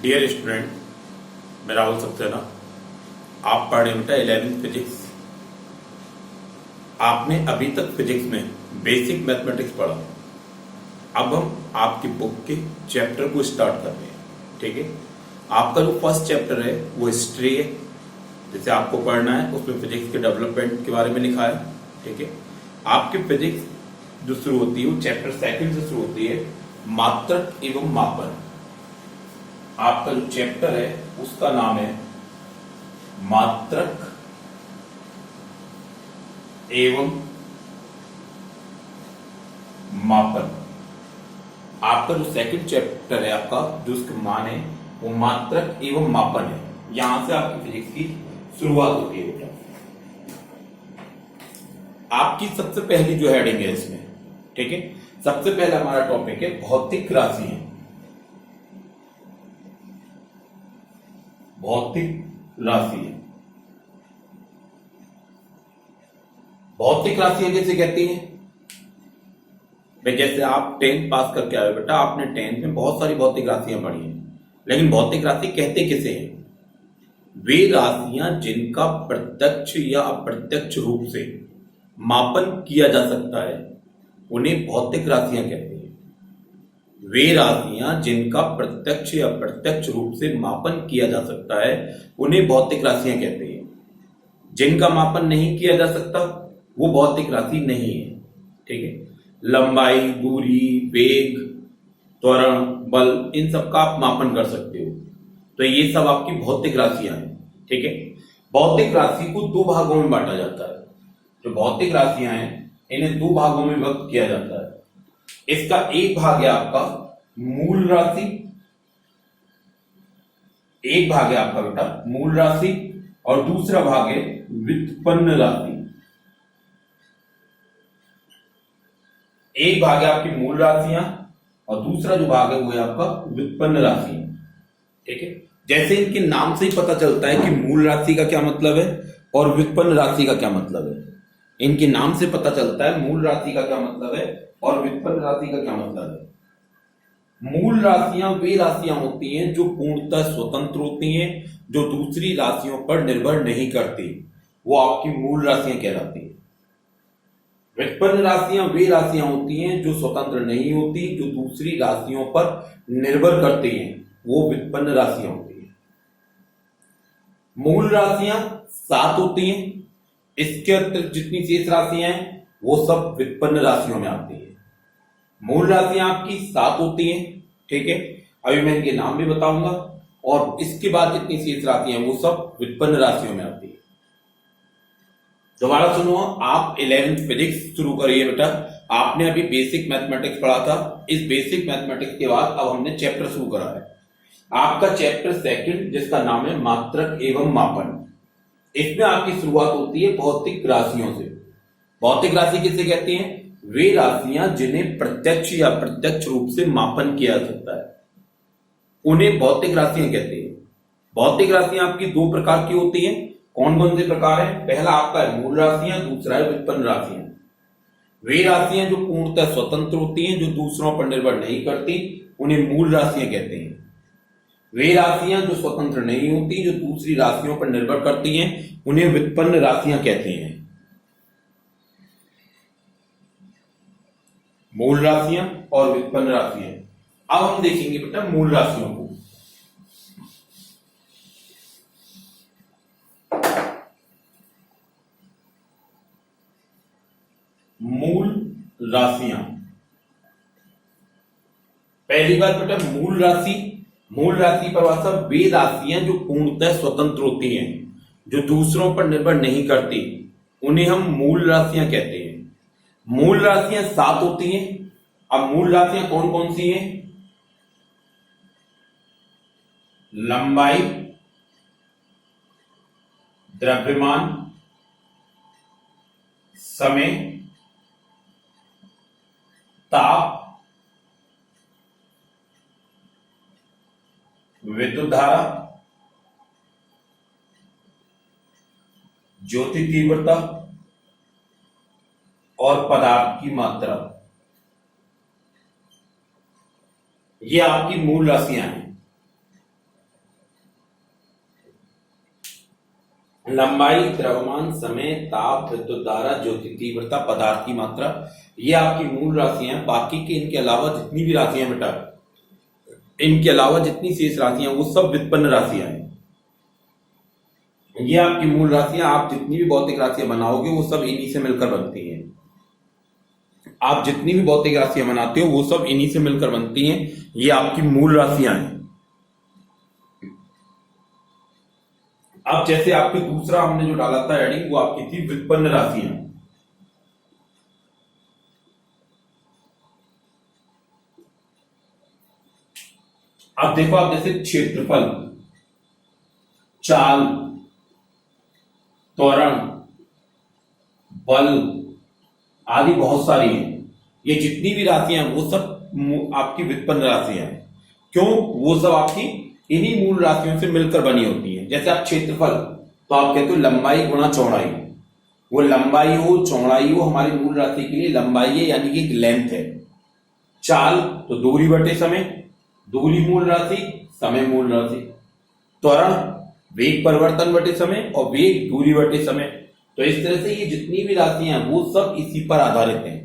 Dear student, मैं राहुल सक्सेना। आप पढ़ रहे बेटा 11th फिजिक्स। आपने अभी तक फिजिक्स में बेसिक मैथमेटिक्स पढ़ा। अब हम आपकी बुक के चैप्टर को स्टार्ट कर रहे हैं। ठीक है, आपका जो फर्स्ट चैप्टर है वो हिस्ट्री है, जिसे आपको पढ़ना है। उसमें फिजिक्स के डेवलपमेंट के बारे में लिखा है। ठीक है, आपकी फिजिक्स जो शुरू होती है वो चैप्टर सेकंड से शुरू होती है, मात्रक एवं मापन। आपका जो चैप्टर है उसका नाम है मात्रक एवं मापन। आपका जो सेकंड चैप्टर है, आपका जो उसका मान है वो मात्रक एवं मापन है। यहां से आपकी फिजिक्स की शुरुआत होती है बेटा। आपकी सबसे पहली जो हेडिंग है इसमें, ठीक है, सबसे पहला हमारा टॉपिक है भौतिक राशियां। भौतिक राशियां, भौतिक राशियां किसे कहती हैं भाई? जैसे आप 10th पास करके आए बेटा, आपने 10th में बहुत सारी भौतिक राशियां पढ़ी हैं, लेकिन भौतिक राशि कहते किसे हैं? वे राशियां जिनका प्रत्यक्ष या अप्रत्यक्ष रूप से मापन किया जा सकता है, उन्हें भौतिक राशियां कहते हैं। वे राशियां जिनका प्रत्यक्ष या अप्रत्यक्ष रूप से मापन किया जा सकता है, उन्हें भौतिक राशियां कहते हैं। जिनका मापन नहीं किया जा सकता वो भौतिक राशि नहीं है। ठीक है, लंबाई, दूरी, वेग, त्वरण, बल, इन सब का आप मापन कर सकते हो, तो ये सब आपकी भौतिक राशियां हैं। ठीक है, भौतिक राशि को दो भागों में बांटा जाता है। जो भौतिक राशियां हैं इन्हें दो भागों में विभक्त किया जाता है। इसका एक भाग है आपका मूल राशि, एक भाग है आपका बेटा मूल राशि, और दूसरा भाग है व्युत्पन्न राशि। एक भाग है आपकी मूल राशियां और दूसरा जो भाग है वो है आपका व्युत्पन्न राशि। ठीक है, जैसे इनके नाम से ही पता चलता है कि मूल राशि का क्या मतलब है और व्युत्पन्न राशि का क्या मतलब है। इनके नाम से पता चलता है मूल राशि का क्या मतलब है और व्युत्पन्न राशि का क्या मतलब है। मूल राशियां वे राशियां होती हैं जो पूर्णतः स्वतंत्र होती हैं, जो दूसरी राशियों पर निर्भर नहीं करती, वो आपकी मूल राशियां कहलाती हैं। व्युत्पन्न राशियां वे राशियां होती हैं जो स्वतंत्र नहीं होती, जो दूसरी राशियों पर निर्भर करती हैं, वो व्युत्पन्न राशियां होती हैं। मूल राशियां 7 होती हैं। इसके अतिरिक्त जितनी शेष राशियां हैं वो सब व्युत्पन्न राशियों में आती है। मूल राशियां आपकी 7 होती हैं। ठीक है, अभी मैं इनके नाम भी बताऊंगा, और इसके बाद जितनी शेष राशियां हैं वो सब व्युत्पन्न राशियों में आती है। दोबारा सुनो, आप 11th फिजिक्स शुरू करिए बेटा। आपने अभी बेसिक मैथमेटिक्स पढ़ा था। इस बेसिक मैथमेटिक्स के बाद अब हमने चैप्टर शुरू करा है, आपका चैप्टर सेकंड, जिसका नाम है मात्रक एवं मापन। इसमें आपकी शुरुआत होती है भौतिक राशियों से। भौतिक राशि किसे कहते हैं? वे राशियां जिन्हें प्रत्यक्ष या अप्रत्यक्ष रूप से मापन किया जा सकता है, उन्हें भौतिक राशियां कहते हैं। भौतिक राशियां आपकी दो प्रकार की होती हैं। कौन कौन से प्रकार है? पहला आपका है मूल राशियां, दूसरा है व्युत्पन्न राशियां। वे राशियां जो पूर्णतः स्वतंत्र होती हैं, जो दूसरों पर निर्भर नहीं करती, उन्हें मूल राशियां कहते हैं। वे राशियां जो स्वतंत्र नहीं होती, जो दूसरी राशियों पर निर्भर करती हैं, उन्हें व्युत्पन्न राशियां कहते हैं। मूल राशियां और व्युत्पन्न राशियां। अब हम देखेंगे बेटा मूल राशियों को। मूल राशियां, पहली बात बेटा मूल राशि। मूल राशि परिभाषा वे राशियां जो पूर्णतः स्वतंत्र होती हैं, जो दूसरों पर निर्भर नहीं करती, उन्हें हम मूल राशियां कहते हैं। मूल राशियां 7 होती हैं। अब मूल राशियां कौन कौन सी हैं? लंबाई, द्रव्यमान, समय, ताप, विद्युत धारा, ज्योति तीव्रता और पदार्थ की मात्रा। ये आपकी मूल राशियां हैं। लंबाई, द्रव्यमान, समय, ताप, विद्युत धारा, ज्योति तीव्रता, पदार्थ की मात्रा, ये आपकी मूल राशियां हैं। बाकी के इनके अलावा जितनी भी राशियां बेटा, इनके अलावा जितनी शेष राशियां वो सब व्युत्पन्न राशियां हैं। ये आपकी मूल राशियां, आप जितनी भी भौतिक राशियां बनाओगे वो सब इन्हीं से मिलकर बनती हैं। आप जितनी भी भौतिक राशियां बनाते हो वो सब इन्हीं से मिलकर बनती हैं। ये आपकी मूल राशियां हैं। अब जैसे आपके दूसरा हमने जो डाला था हेडिंग, वो आपकी थी व्युत्पन्न राशियां। अब देखो, आप जैसे क्षेत्रफल, चाल, त्वरण, बल आदि बहुत सारी हैं। ये जितनी भी राशियां हैं वो सब आपकी व्युत्पन्न राशियां हैं। क्यों? वो सब आपकी इन्हीं मूल राशियों से मिलकर बनी होती हैं। जैसे आप क्षेत्रफल, तो आप कहते हो लंबाई गुणा चौड़ाई। वो लंबाई हो चौड़ाई हो, हमारी मूल राशि के लिए लंबाई है, यानी कि लेंथ है। चाल तो दूरी बटे समय, दूरी मूल राशि, समय मूल राशि। त्वरण वेग परिवर्तन बटे समय, और वेग दूरी बटे समय। तो इस तरह से ये जितनी भी राशियां हैं वो सब इसी पर आधारित हैं।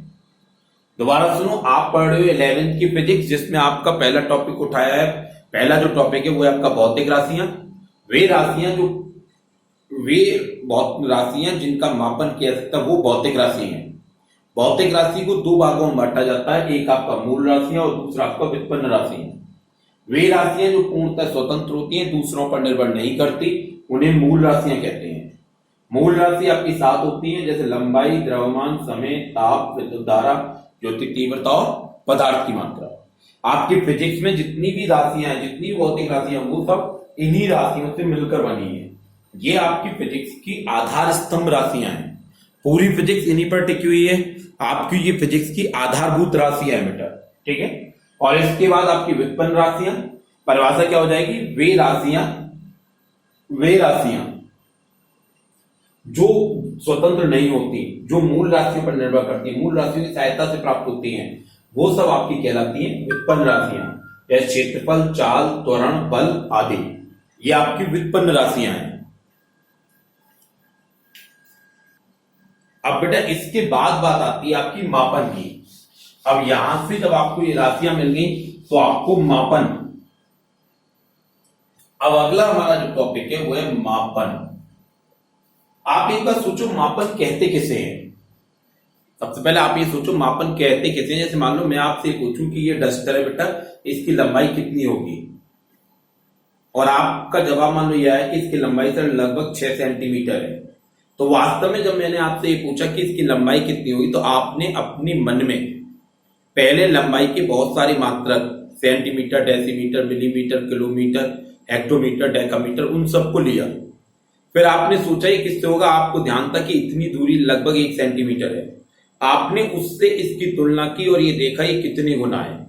दोबारा सुनो, आप पढ़ रहे हो 11th की फिजिक्स, जिसमें आपका पहला टॉपिक उठाया है। पहला जो टॉपिक है वो है आपका भौतिक राशियां। वे राशियां जिनका मापन किया सकता है वो भौतिक राशि हैं। भौतिक राशि को दो भागों में बांटा जाता है, एक आपका मूल राशि और दूसरा आपका व्युत्पन्न राशि है। वे राशियां जो पूर्णतः स्वतंत्र होती हैं, दूसरों पर निर्भर नहीं करती, उन्हें मूल राशियां कहते हैं। मूल राशि आपकी 7 होती है, जैसे लंबाई, द्रव्यमान, समय, ताप, विद्युत धारा, ज्योति तीव्रता और पदार्थ की मात्रा। आपकी फिजिक्स में जितनी भी राशियां हैं, जितनी भी भौतिक राशियां, वो सब इन्हीं राशियों से मिलकर बनी है। ये आपकी फिजिक्स की आधार स्तंभ राशियां हैं। पूरी फिजिक्स इन्हीं पर टिकी हुई है। आपकी ये फिजिक्स की आधारभूत राशियां है बेटा, ठीक है। और इसके बाद आपकी व्युत्पन्न राशियां, परिभाषा क्या हो जाएगी? वे राशियां जो स्वतंत्र नहीं होती, जो मूल राशियों पर निर्भर करती है, मूल राशियों की सहायता से प्राप्त होती हैं, वो सब आपकी कहलाती हैं व्युत्पन्न राशियां। जैसे क्षेत्रफल, चाल, त्वरण, बल आदि, ये आपकी व्युत्पन्न राशियां हैं। अब बेटा इसके बाद बात आती है आपकी मापन की। अब यहां से जब आपको ये राशियां मिल गई तो आपको मापन। अब अगला हमारा जो टॉपिक है वो है मापन। आप एक बार सोचो, मापन कहते किसे हैं? सबसे पहले आप ये सोचो, मापन कहते किसे हैं? जैसे मान लो मैं आपसे पूछूं कि ये डस्टर है बेटा, इसकी लंबाई कितनी होगी, और आपका जवाब मान लो यह है कि इसकी लंबाई सर लगभग 6 सेंटीमीटर है। तो वास्तव में जब मैंने आपसे ये पूछा कि इसकी लंबाई कितनी होगी, तो आपने अपने मन में पहले लंबाई के बहुत सारी मात्रक, centimetre, decimetre, millimetre, kilometre, hectometre, decametre, उन सबको लिया। फिर आपने सोचा ये किससे होगा, आपको ध्यान था कि इतनी दूरी लगभग 1 सेंटीमीटर है। आपने उससे इसकी तुलना की और ये देखा ये कितने गुना है।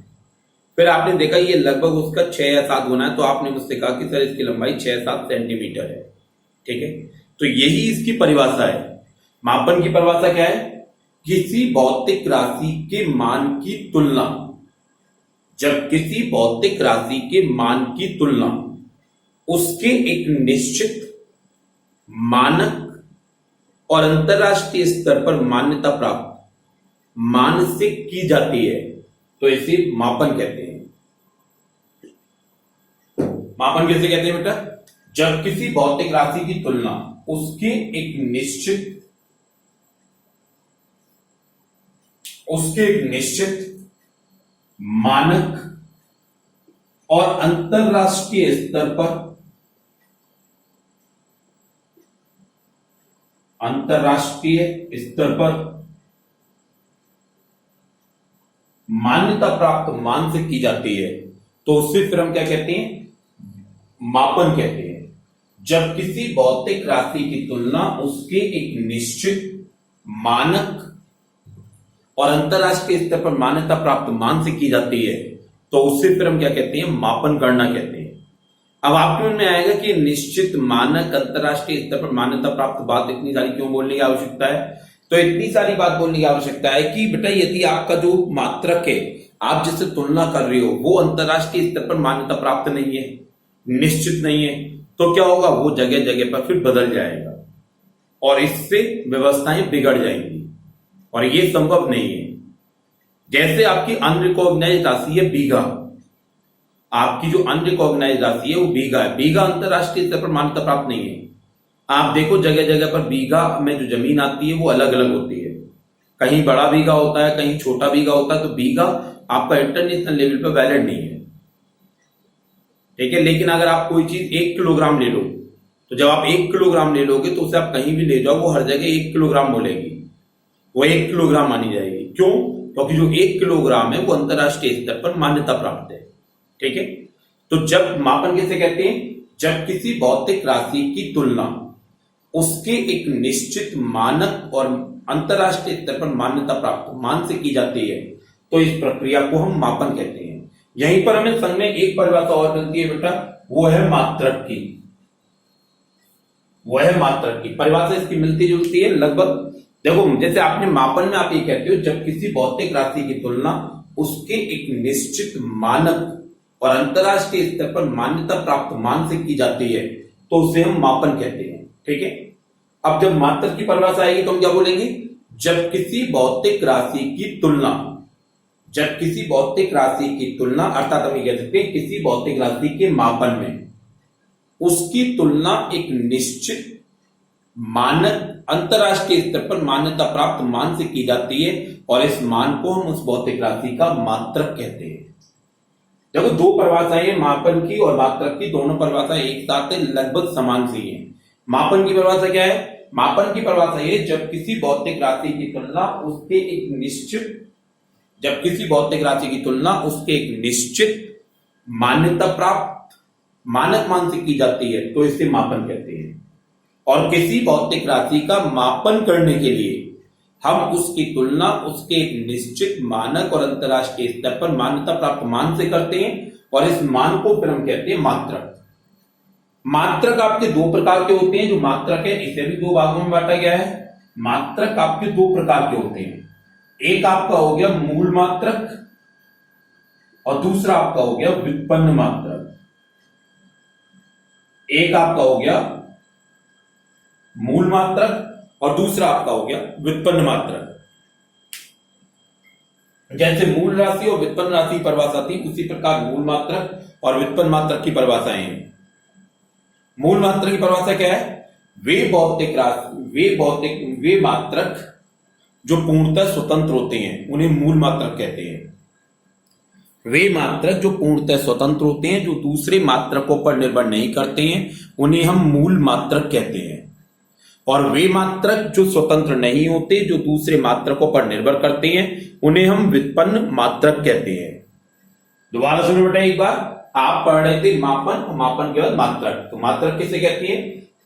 फिर आपने देखा ये लगभग उसका 6 या 7 गुना है। तो आपने मुझसे कहा कि सर इसकी लंबाई 6-7 सेंटीमीटर है, ठीक है। तो यही इसकी परिभाषा है। मापन की परिभाषा क्या है? किसी भौतिक राशि के मान की तुलना। जब किसी भौतिक राशि के मान की तुलना उसके एक निश्चित मानक और अंतरराष्ट्रीय स्तर पर मान्यता प्राप्त मान से की जाती है, तो इसे मापन कहते हैं। मापन किसे कहते हैं बेटा? जब किसी भौतिक राशि की तुलना उसके एक निश्चित मानक और अंतरराष्ट्रीय स्तर पर मान्यता प्राप्त मान से की जाती है, तो उससे फिर हम क्या कहते हैं? मापन कहते हैं। जब किसी भौतिक राशि की तुलना उसके एक निश्चित मानक और अंतरराष्ट्रीय स्तर पर मान्यता प्राप्त मान से की जाती है, तो उससे फिर हम क्या कहते हैं? मापन करना कहते हैं। अब आपके मन में आएगा कि निश्चित मानक, अंतरराष्ट्रीय स्तर पर मान्यता प्राप्त बात इतनी सारी क्यों बोलने की आवश्यकता है? तो इतनी सारी बात बोलने की आवश्यकता है कि बेटा यदि आपका जो मात्रक है, आप जिससे तुलना कर रहे हो, वो अंतरराष्ट्रीय स्तर पर मान्यता प्राप्त नहीं है, निश्चित नहीं है, तो क्या होगा? वो जगह जगह पर फिर बदल जाएगा। और इससे व्यवस्थाएं बिगड़ जाएंगी और ये संभव नहीं है। जैसे आपकी अनरिकॉग्नाइज्ड राशि है बीघा, आपकी जो अनरिकॉग्नाइज्ड राशि है वो बीघा है। बीघा अंतरराष्ट्रीय स्तर पर मान्यता प्राप्त नहीं है। आप देखो जगह जगह पर बीघा में जो जमीन आती है वो अलग अलग होती है, कहीं बड़ा बीघा होता है, कहीं छोटा बीघा होता है। तो बीघा आपका इंटरनेशनल लेवल पर वैलिड नहीं है, ठीक है। लेकिन अगर आप कोई चीज 1 किलोग्राम ले लो, तो जब आप 1 किलोग्राम ले लोगे तो उसे आप कहीं भी ले जाओ, वो हर जगह 1 किलोग्राम बोलेगी, वो 1 किलोग्राम मानी जाएगी। क्यों? क्योंकि जो 1 किलोग्राम है वो अंतरराष्ट्रीय स्तर पर मान्यता प्राप्त है, ठीक है। तो जब मापन किसे कहते हैं? जब किसी भौतिक राशि की तुलना उसके एक निश्चित मानक और अंतरराष्ट्रीय स्तर पर मान्यता प्राप्त मान से की जाती है, तो इस प्रक्रिया को हम मापन कहते हैं। यहीं पर हमें संग में एक परिभाषा और मिलती है बेटा, वो है मात्रक की। वो है मात्रक की परिभाषा, इसकी मिलती जुलती है लगभग। देखो जैसे आपने मापन में आप ये कहते हो जब किसी भौतिक राशि की तुलना उसके एक निश्चित मानक और अंतरराष्ट्रीय स्तर पर मान्यता प्राप्त मान से की जाती है, तो उसे हम मापन कहते हैं, ठीक है। अब जब मात्रक की परिभाषा आएगी तो हम क्या बोलेंगे? जब किसी भौतिक राशि की तुलना, जब किसी भौतिक राशि की तुलना, अर्थात हम ये कह सकते हैं किसी भौतिक राशि के मापन में उसकी तुलना एक निश्चित मानक अंतरराष्ट्रीय स्तर पर मान्यता प्राप्त मान से की जाती है, और इस मान को हम उस भौतिक राशि का मात्रक कहते हैं। देखो दो परिभाषाएं, मापन की और मात्रक की, दोनों परिभाषाएं एक साथ लगभग समान सी हैं। मापन की परिभाषा क्या है? मापन की परिभाषा ये, जब किसी भौतिक राशि की तुलना उसके एक निश्चित, जब किसी भौतिक राशि की तुलना उसके एक निश्चित मान्यता प्राप्त मानक मान से की जाती है, तो इसे मापन कहते हैं। और किसी भौतिक राशि का मापन करने के लिए हम उसकी तुलना उसके एक निश्चित मानक और अंतरराष्ट्रीय स्तर पर मान्यता प्राप्त मान से करते हैं, और इस मान को फिर हम कहते हैं मात्रक। मात्रक आपके दो प्रकार के होते हैं। जो मात्रक है इसे भी दो भागों में बांटा गया है। मात्रक आपके दो प्रकार के होते हैं, एक आपका हो गया मूल मात्रक और दूसरा आपका हो गया व्युत्पन्न मात्रक। एक आपका हो गया मूल मात्रक और दूसरा आपका हो गया व्युत्पन्न मात्रक। जैसे मूल राशि और व्युत्पन्न राशि की परिभाषा थी, उसी प्रकार मूल मात्रक और व्युत्पन्न मात्रक की परिभाषाएं हैं। मूल मात्रक की परिभाषा क्या है? वे भौतिक राशि, वे मात्रक जो पूर्णतः स्वतंत्र होते हैं उन्हें मूल मात्रक कहते हैं। वे मात्रक जो पूर्णतः स्वतंत्र होते हैं, जो दूसरे मात्रकों पर निर्भर नहीं करते हैं, उन्हें हम मूल मात्रक कहते हैं। और वे मात्रक जो स्वतंत्र नहीं होते, जो दूसरे मात्रकों पर निर्भर करते हैं, उन्हें हम व्युत्पन्न मात्रक कहते हैं। दोबारा सुनो बेटा एक बार, आप पढ़ रहे थे मापन और मापन के बाद मात्रक। तो मात्रक किसे कहती है?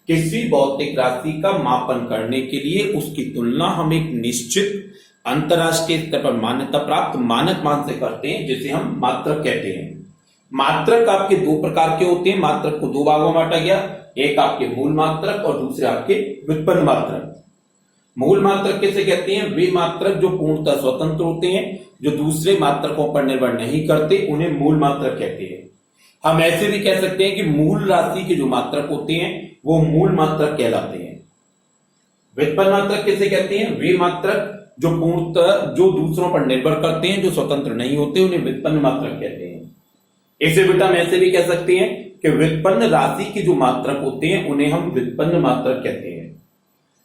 किसी भौतिक राशि का मापन करने के लिए उसकी तुलना हम एक निश्चित अंतरराष्ट्रीय स्तर पर मान्यता प्राप्त मानक मान से करते हैं, जिसे हम मात्रक कहते हैं। मात्रक आपके दो प्रकार के होते हैं। मात्रक को दो भागों में बांटा गया, एक आपके मूल मात्रक और दूसरे आपके व्युत्पन्न मात्रक। मूल मात्रक किसे कहते हैं? वे मात्रक जो पूर्णतः स्वतंत्र होते हैं, जो दूसरे मात्रकों पर निर्भर नहीं करते, उन्हें मूल मात्रक कहते हैं। हम ऐसे भी कह सकते हैं कि मूल राशि के जो मात्रक होते हैं वो मूल मात्रक कहलाते हैं। व्युत्पन्न मात्रक किसे कहते हैं? वे मात्रक जो पूर्णतः जो दूसरों पर निर्भर करते हैं, जो स्वतंत्र नहीं होते, उन्हें व्युत्पन्न मात्रक कहते हैं। इसे बेटा हम ऐसे भी कह सकते हैं कि व्युत्पन्न राशि के जो मात्रक होते हैं उन्हें हम व्युत्पन्न मात्रक कहते हैं।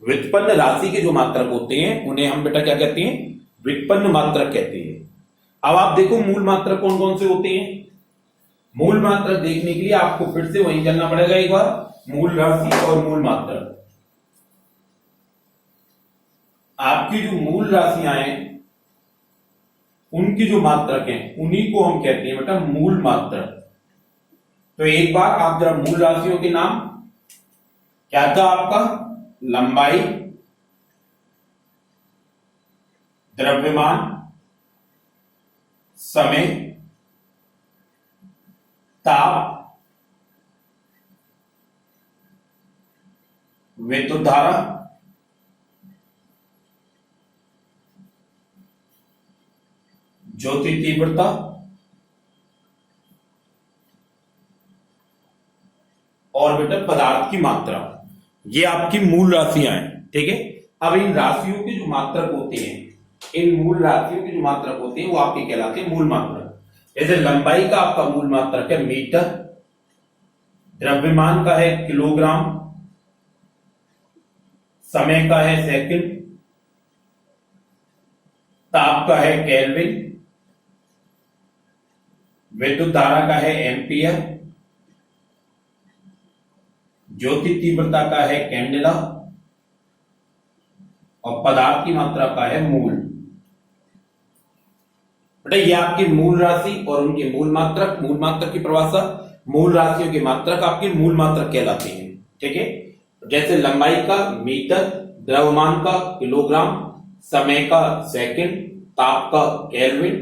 व्युत्पन्न राशि के जो मात्रक होते हैं उन्हें हम बेटा क्या कहते हैं? व्युत्पन्न मात्रक कहते हैं। अब आप देखो मूल मात्रक कौन कौन से होते हैं। मूल मात्रक देखने के लिए आपको फिर से वहीं चलना पड़ेगा एक बार, मूल राशि और मूल मात्रक। आपकी जो मूल राशियां हैं उनकी जो मात्रक हैं उन्हीं को हम कहते हैं बेटा मूल मात्रक। तो एक बार आप जरा मूल राशियों के नाम क्या था आपका? लंबाई, द्रव्यमान, समय, ताप, विद्युत धारा, ज्योति तीव्रता और बेटा पदार्थ की मात्रा। ये आपकी मूल राशियां हैं। ठीक है। अब इन राशियों के जो मात्रक होते हैं, इन मूल राशियों के जो मात्रक होते हैं वो आपके कहलाते हैं मूल मात्रक। जैसे लंबाई का आपका मूल मात्रक है मीटर, द्रव्यमान का है किलोग्राम, समय का है सेकंड, ताप का है केल्विन, विद्युत धारा का है एम्पियर, ज्योति तीव्रता का है कैंडेला और पदार्थ की मात्रा का है मूल। बेटा ये आपकी मूल राशि और उनके मूल मात्रक की परिभाषा, मूल राशियों के मात्रक आपके मूल मात्रक कहलाते हैं। ठीक है। जैसे लंबाई का मीटर, द्रव्यमान का किलोग्राम, समय का सेकंड, ताप का केल्विन,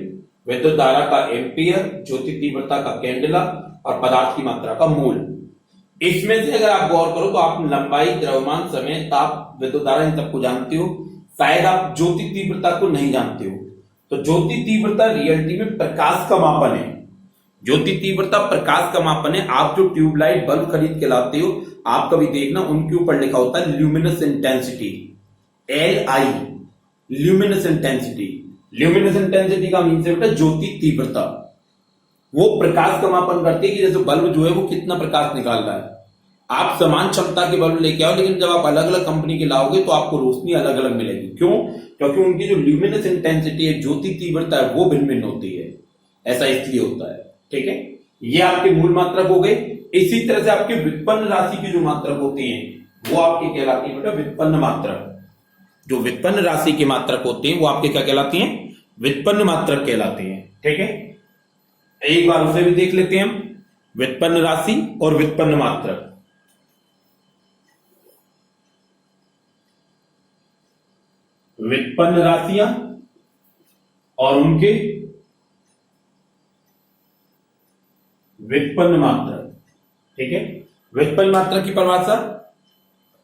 विद्युत धारा का एम्पियर, ज्योति तीव्रता का कैंडेला और पदार्थ की मात्रा का मूल। इसमें से अगर आप गौर करो तो आप लंबाई, द्रव्यमान, समय, ताप, विद्युत धारा इन सबको जानते हो, शायद आप ज्योति तीव्रता को नहीं जानते हो। तो ज्योति तीव्रता रियलिटी में प्रकाश का मापन है। ज्योति तीव्रता प्रकाश का मापन है। आप जो ट्यूबलाइट बल्ब खरीद के लाते हो, आप कभी देखना उनके ऊपर लिखा होता है luminous intensity, LI, luminous intensity. Luminous intensity का मीन है बेटा ज्योति तीव्रता। वो प्रकाश का मापन करती है कि जैसे बल्ब जो है वो कितना प्रकाश निकाल रहा है। आप समान क्षमता के बल्ब लेके आओ, लेकिन जब आप अलग अलग कंपनी के लाओगे तो आपको रोशनी अलग अलग मिलेगी। क्यों? क्योंकि उनकी जो ल्यूमिनस इंटेंसिटी है, ज्योति तीव्रता है, वो भिन्न भिन्न होती है। ऐसा इसलिए होता है। ठीक है। ये आपके मूल मात्रक हो गए। इसी तरह से आपके व्युत्पन्न राशि की जो मात्रक होती है वो आपके कहलाती है बेटा व्युत्पन्न मात्रक। जो व्युत्पन्न राशि की मात्रक होती है वो आपके क्या कहलाती है? व्युत्पन्न मात्रक कहलाती है। ठीक है। एक बार उसे भी देख लेते हैं हम, व्युत्पन्न राशि और व्युत्पन्न मात्रक। व्युत्पन्न राशियां और उनके व्युत्पन्न मात्रक। ठीक है। व्युत्पन्न मात्रक की परिभाषा,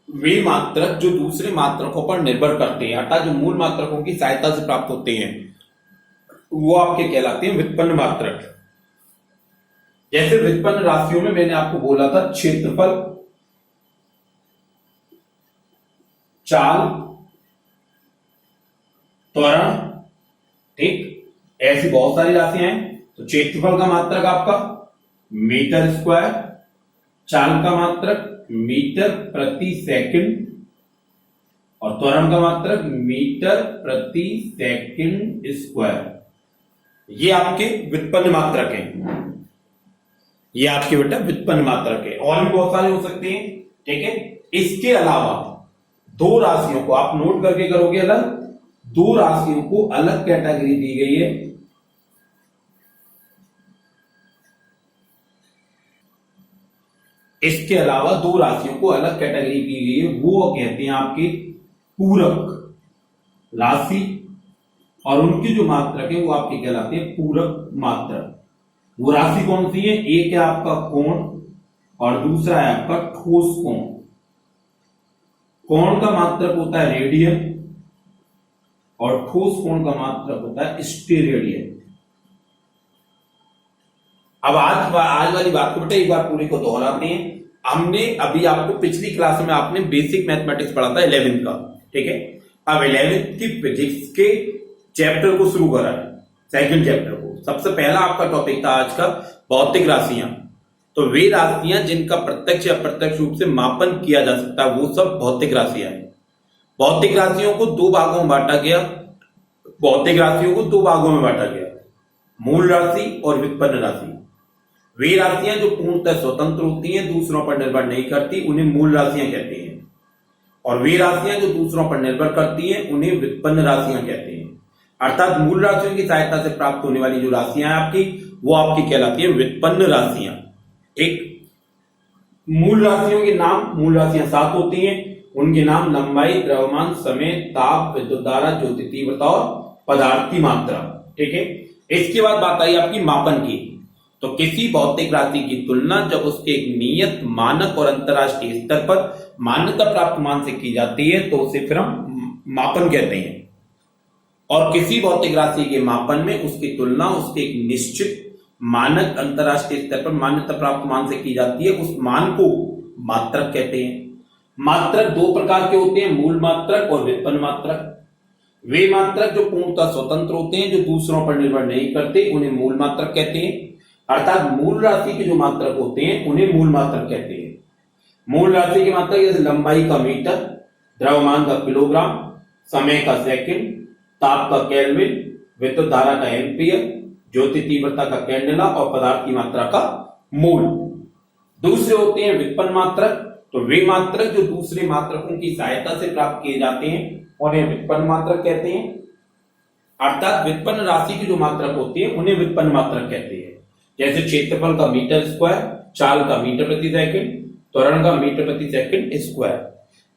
वे मात्रक जो दूसरे मात्रकों पर निर्भर करते हैं, अर्थात जो मूल मात्रकों की सहायता से प्राप्त होते हैं, वो आपके कहलाते हैं व्युत्पन्न मात्रक। जैसे व्युत्पन्न राशियों में मैंने आपको बोला था क्षेत्रफल, चाल, त्वरण, ठीक, ऐसी बहुत सारी राशियां हैं। तो क्षेत्रफल का मात्रक आपका मीटर स्क्वायर, चाल का मात्रक मीटर प्रति सेकंड और त्वरण का मात्रक मीटर प्रति सेकंड स्क्वायर। ये आपके व्युत्पन्न मात्रक हैं। ये आपके बेटा व्युत्पन्न मात्रक है। और भी बहुत सारे हो सकते हैं। ठीक है। इसके अलावा दो राशियों को आप नोट करके करोगे अलग, दो राशियों को अलग कैटेगरी दी गई है। इसके अलावा दो राशियों को अलग कैटेगरी दी गई है, वो कहते हैं आपके पूरक राशि और उनकी जो मात्रक है वो आपके कहलाते हैं पूरक मात्रक। वो राशि कौन सी है? एक है आपका कोण और दूसरा है आपका ठोस कोण। कोण का मात्रक होता है रेडियन और ठोस कोण का मात्रक होता है स्टेरेडियन। अब आज वाली बात को बेटा एक बार पूरी को दोहराते हैं। हमने अभी आपको पिछली क्लास में आपने बेसिक मैथमेटिक्स पढ़ा था 11th का। ठीक है। अब 11th की फिजिक्स के चैप्टर को शुरू करा है, सेकंड चैप्टर को। सबसे पहला आपका टॉपिक था आज का भौतिक राशियां। तो वे राशियां जिनका प्रत्यक्ष या अप्रत्यक्ष रूप से मापन किया जा सकता है, वो सब भौतिक राशियां हैं। भौतिक राशियों को दो भागों में बांटा गया। भौतिक राशियों को दो भागों में बांटा गया, मूल राशि और व्युत्पन्न राशि। वे राशियां जो पूर्णतः स्वतंत्र होती हैं, दूसरों पर निर्भर नहीं करती, उन्हें मूल राशियां कहते हैं। और वे राशियां जो दूसरों पर निर्भर करती हैं, उन्हें व्युत्पन्न राशियां कहते हैं। अर्थात मूल राशियों की सहायता से प्राप्त होने वाली जो राशियां हैं आपकी, वो आपकी कहलाती है व्युत्पन्न राशियां। एक मूल राशियों के नाम, मूल राशियां 7 होती हैं। उनके नाम लंबाई, द्रव्यमान, समय, ताप, विद्युत धारा, ज्योति तीव्रता और पदार्थ की मात्रा। ठीक है। इसके बाद बात आई आपकी मापन की। तो किसी भौतिक राशि की तुलना जब उसके एक नियत, मानक और अंतरराष्ट्रीय स्तर पर मान्यता प्राप्त मान से की जाती है तो उसे फिर हम मापन कहते हैं। और किसी भौतिक राशि के मापन में उसकी तुलना उसके एक निश्चित, मानक, अंतरराष्ट्रीय स्तर पर मान्यता प्राप्त मान से की जाती है। उस मान को मात्रक कहते हैं। मात्रक दो प्रकार के होते हैं, मूल मात्रक और व्युत्पन्न मात्रक। वे मात्रक जो पूर्णतः स्वतंत्र होते हैं, जो दूसरों पर निर्भर नहीं करते, उन्हें मूल मात्रक कहते हैं। अर्थात मूल राशि के जो मात्रक होते हैं उन्हें मूल मात्रक कहते हैं। मूल राशि के मात्रक जैसे लंबाई का मीटर, द्रव्यमान का किलोग्राम, समय का सेकंड, ताप का केल्विन, विद्युत धारा का एम्पियर, ज्योति तीव्रता का कैंडेला और पदार्थ की मात्रा का मोल। दूसरे होते हैं व्युत्पन्न मात्रक। तो वे मात्रक जो दूसरे मात्रकों की सहायता से प्राप्त किए जाते हैं उन्हें व्युत्पन्न मात्रक कहते हैं। अर्थात व्युत्पन्न राशि की जो मात्रक होती है उन्हें व्युत्पन्न मात्रक कहते हैं। जैसे क्षेत्रफल का मीटर स्क्वायर, चाल का मीटर प्रति सेकंड, त्वरण का मीटर प्रति सेकंड स्क्वायर।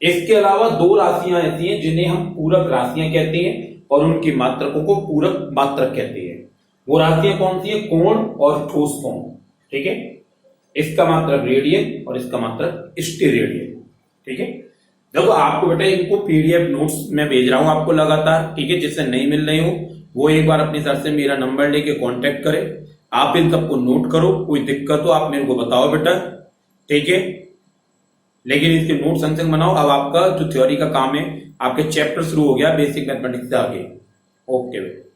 इसके अलावा दो राशियां ऐसी हैं जिन्हें हम पूरक राशियां कहते हैं और उनके मात्रकों को पूरक मात्रक कहते हैं। वो राशियां कौन सी है? कोण और ठोस कोण। ठीक है, इसका मात्रक रेडियन और इसका मात्रक स्टेरेडियन। ठीक है, देखो आपको बेटा इनको पीडीएफ नोट्स में भेज रहा हूं आपको लगातार। ठीक है, जिससे नहीं मिल रही हो वो एक बार अपने सर से मेरा नंबर लेके कांटेक्ट करें। आप इन सबको नोट करो, कोई दिक्कत हो आप मेरे को बताओ बेटा। ठीक है, लेकिन इसके नोट संग बनाओ। अब आपका जो थ्योरी का काम है, आपके चैप्टर शुरू हो गया बेसिक मैथमेटिक्स से आगे। ओके बेटा।